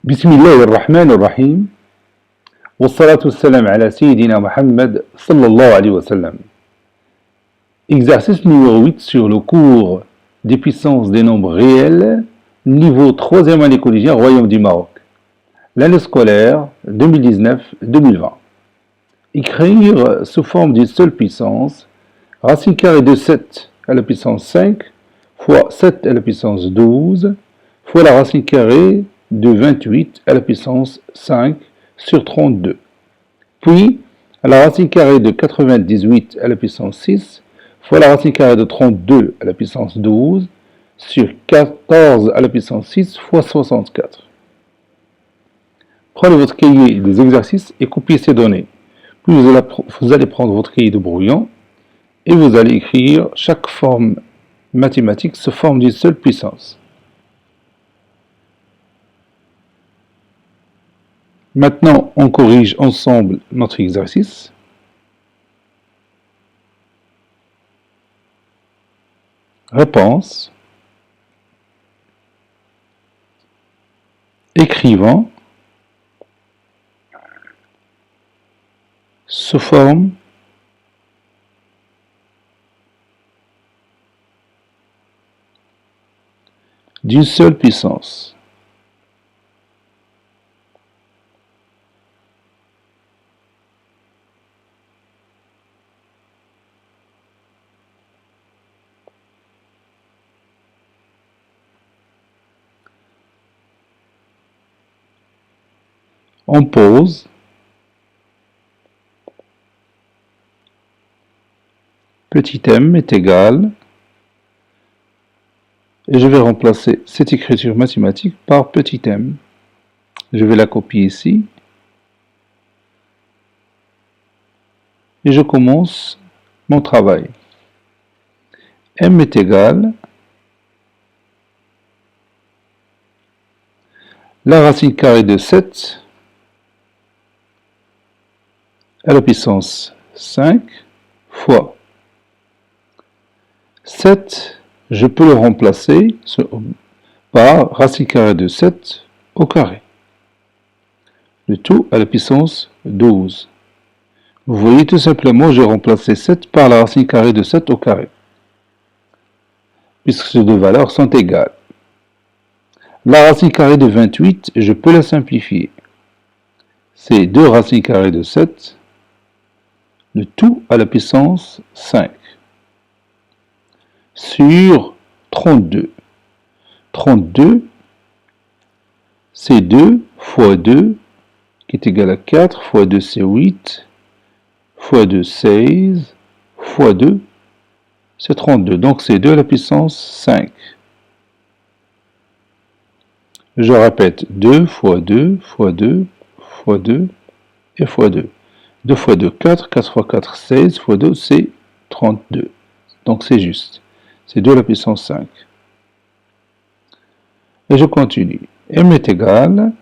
بسم الله الرحمن الرحيم والصلاة والسلام على سيدنا Mohammed sallallahu alayhi wa sallam. Exercice numéro 8 sur le cours des puissances des nombres réels, niveau 3e année collégienne, Royaume du Maroc. L'année scolaire 2019-2020. Écrire sous forme d'une seule puissance, racine carrée de 7 à la puissance 5 fois 7 à la puissance 12 fois la racine carrée de 28 à la puissance 5 sur 32. Puis, la racine carrée de 98 à la puissance 6 fois la racine carrée de 32 à la puissance 12 sur 14 à la puissance 6 fois 64. Prenez votre cahier des exercices et copiez ces données. Puis vous allez prendre votre cahier de brouillon et vous allez écrire chaque forme mathématique sous forme d'une seule puissance. Maintenant, on corrige ensemble notre exercice. Réponse. Écrivant sous forme d'une seule puissance. On pose petit m est égal, et je vais remplacer cette écriture mathématique par petit m. Je vais la copier ici, et je commence mon travail. M est égal, la racine carrée de 7 à la puissance 5 fois 7, je peux le remplacer par racine carrée de 7 au carré. Le tout à la puissance 12. Vous voyez, tout simplement, j'ai remplacé 7 par la racine carrée de 7 au carré, puisque ces deux valeurs sont égales. La racine carrée de 28, je peux la simplifier. C'est 2 racines carrées de 7, le tout à la puissance 5, sur 32. 32, c'est 2 fois 2, qui est égal à 4, fois 2 c'est 8, fois 2 16, fois 2 c'est 32. Donc c'est 2 à la puissance 5. Je répète, 2 fois 2 fois 2 fois 2 et fois 2. 2 fois 2, 4, 4 fois 4, 16, fois 2, c'est 32. Donc c'est juste. C'est 2 à la puissance 5. Et je continue. M est égal,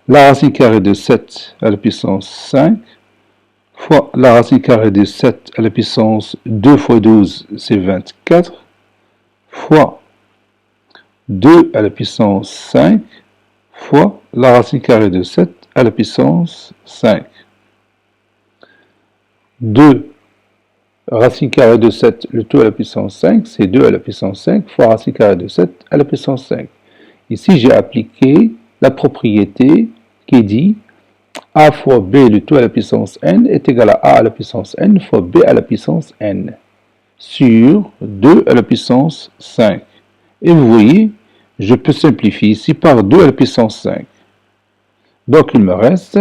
la racine carrée de 7 à la puissance 5, fois la racine carrée de 7 à la puissance 2 fois 12, c'est 24, fois 2 à la puissance 5, fois la racine carrée de 7 à la puissance 5. 2 racine carrée de 7, le tout à la puissance 5, c'est 2 à la puissance 5 fois racine carrée de 7 à la puissance 5. Ici, j'ai appliqué la propriété qui dit a fois b, le tout à la puissance n, est égal à a à la puissance n fois b à la puissance n, sur 2 à la puissance 5. Et vous voyez, je peux simplifier ici par 2 à la puissance 5. Donc, il me reste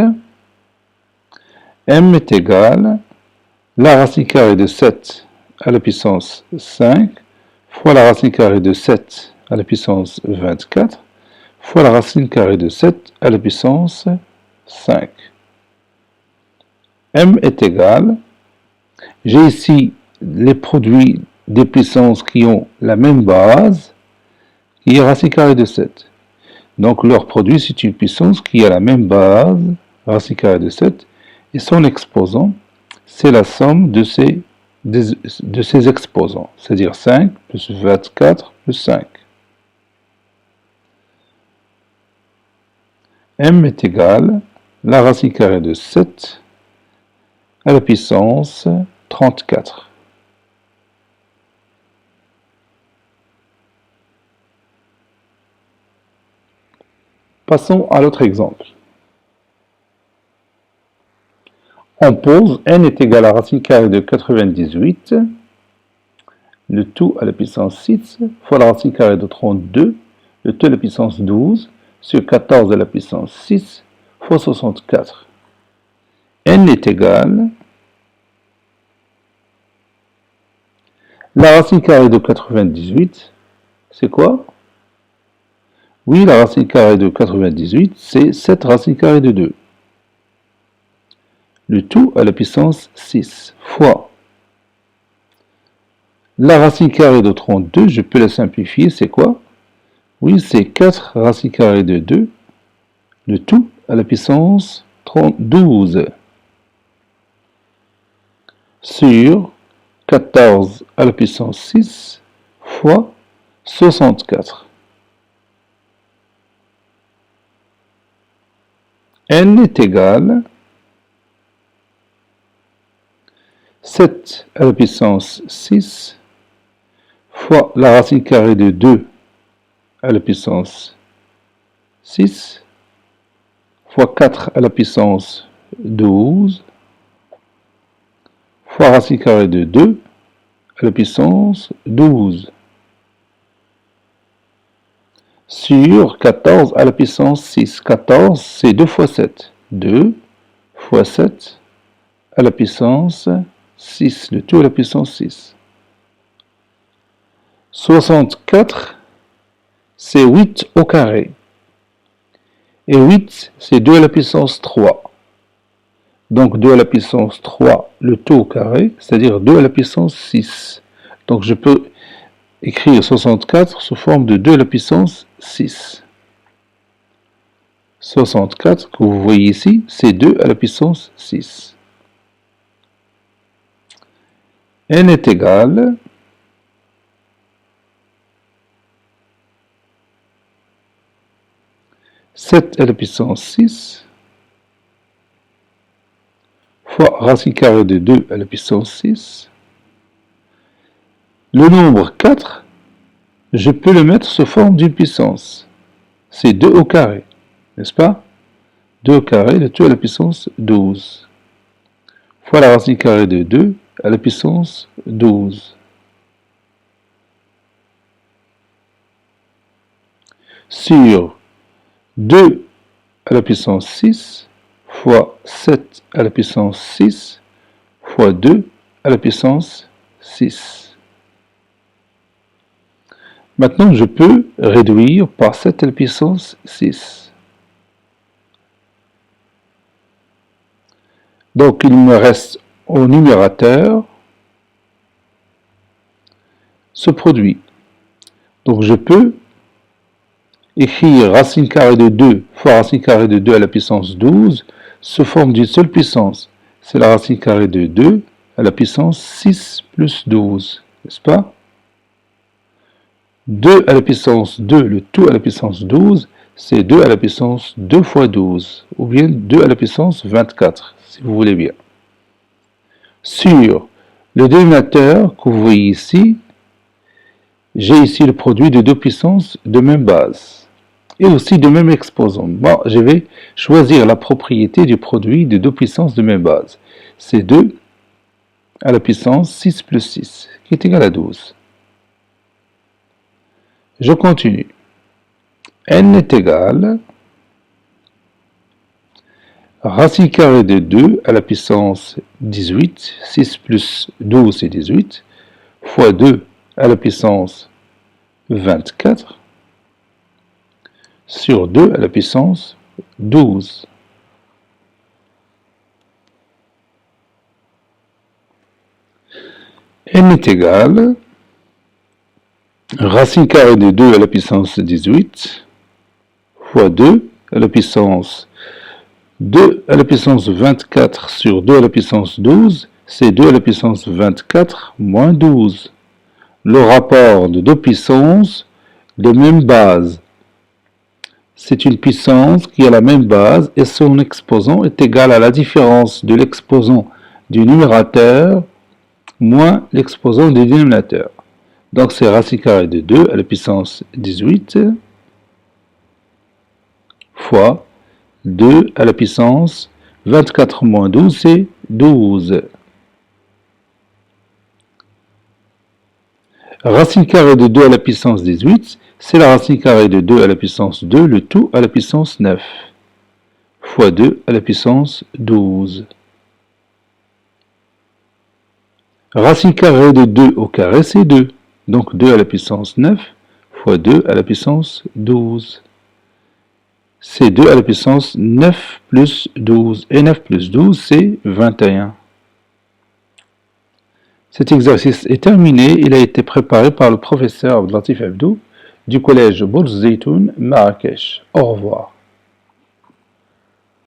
m est égal la racine carrée de 7 à la puissance 5 fois la racine carrée de 7 à la puissance 24 fois la racine carrée de 7 à la puissance 5. M est égal, j'ai ici les produits des puissances qui ont la même base, qui est racine carrée de 7. Donc leur produit, c'est une puissance qui a la même base, racine carrée de 7, et son exposant, c'est la somme de ces exposants, c'est-à-dire 5 plus 24 plus 5. m est égal à la racine carrée de 7 à la puissance 34. Passons à l'autre exemple. On pose n est égal à la racine carrée de 98, le tout à la puissance 6, fois la racine carrée de 32, le tout à la puissance 12, sur 14 à la puissance 6, fois 64. n est égal à la racine carrée de 98, c'est quoi? Oui, la racine carrée de 98, c'est 7 racines carrées de 2. Le tout à la puissance 6 fois la racine carrée de 32, je peux la simplifier, c'est quoi? Oui, c'est 4 racines carrées de 2, le tout à la puissance 12 sur 14 à la puissance 6 fois 64. n est égal à 7 à la puissance 6 fois la racine carrée de 2 à la puissance 6 fois 4 à la puissance 12 fois racine carrée de 2 à la puissance 12 sur 14 à la puissance 6. 14, c'est 2 fois 7. 2 fois 7 à la puissance 6. Le tout à la puissance 6. 64, c'est 8 au carré. Et 8, c'est 2 à la puissance 3. Donc 2 à la puissance 3, le tout au carré, c'est-à-dire 2 à la puissance 6. Donc je peux écrire 64 sous forme de 2 à la puissance 6. 64, que vous voyez ici, c'est 2 à la puissance 6. n est égal à 7 à la puissance 6 fois racine carrée de 2 à la puissance 6. Le nombre 4, je peux le mettre sous forme d'une puissance. C'est 2 au carré, n'est-ce pas? 2 au carré, le tout à la puissance 12. Fois la racine carrée de 2 à la puissance 12. Sur 2 à la puissance 6 fois 7 à la puissance 6 fois 2 à la puissance 6. Maintenant, je peux réduire par 7 à la puissance 6. Donc, il me reste au numérateur ce produit. Donc, je peux écrire racine carrée de 2 fois racine carrée de 2 à la puissance 12 sous forme d'une seule puissance. C'est la racine carrée de 2 à la puissance 6 plus 12, n'est-ce pas? 2 à la puissance 2, le tout à la puissance 12, c'est 2 à la puissance 2 fois 12, ou bien 2 à la puissance 24, si vous voulez bien. Sur le dénominateur que vous voyez ici, j'ai ici le produit de deux puissances de même base, et aussi de même exposant. Bon, je vais choisir la propriété du produit de deux puissances de même base. C'est 2 à la puissance 6 plus 6, qui est égal à 12. Je continue. n est égal à racine carrée de 2 à la puissance 18, 6 plus 12 c'est 18, fois 2 à la puissance 24, sur 2 à la puissance 12. n est égal à racine carrée de 2 à la puissance 18 fois 2 à la puissance 2 à la puissance 24 sur 2 à la puissance 12, c'est 2 à la puissance 24 moins 12. Le rapport de deux puissances de même base. c'est une puissance qui a la même base et son exposant est égal à la différence de l'exposant du numérateur moins l'exposant du dénominateur. Donc c'est racine carrée de 2 à la puissance 18 fois 2 à la puissance 24 moins 12, c'est 12. Racine carrée de 2 à la puissance 18, c'est la racine carrée de 2 à la puissance 2, le tout à la puissance 9, fois 2 à la puissance 12. Racine carrée de 2 au carré, c'est 2. Donc 2 à la puissance 9 fois 2 à la puissance 12. C'est 2 à la puissance 9 plus 12. Et 9 plus 12, c'est 21. Cet exercice est terminé. Il a été préparé par le professeur Abdelatif Abdou du collège Bourz Zeytoun, Marrakech. Au revoir.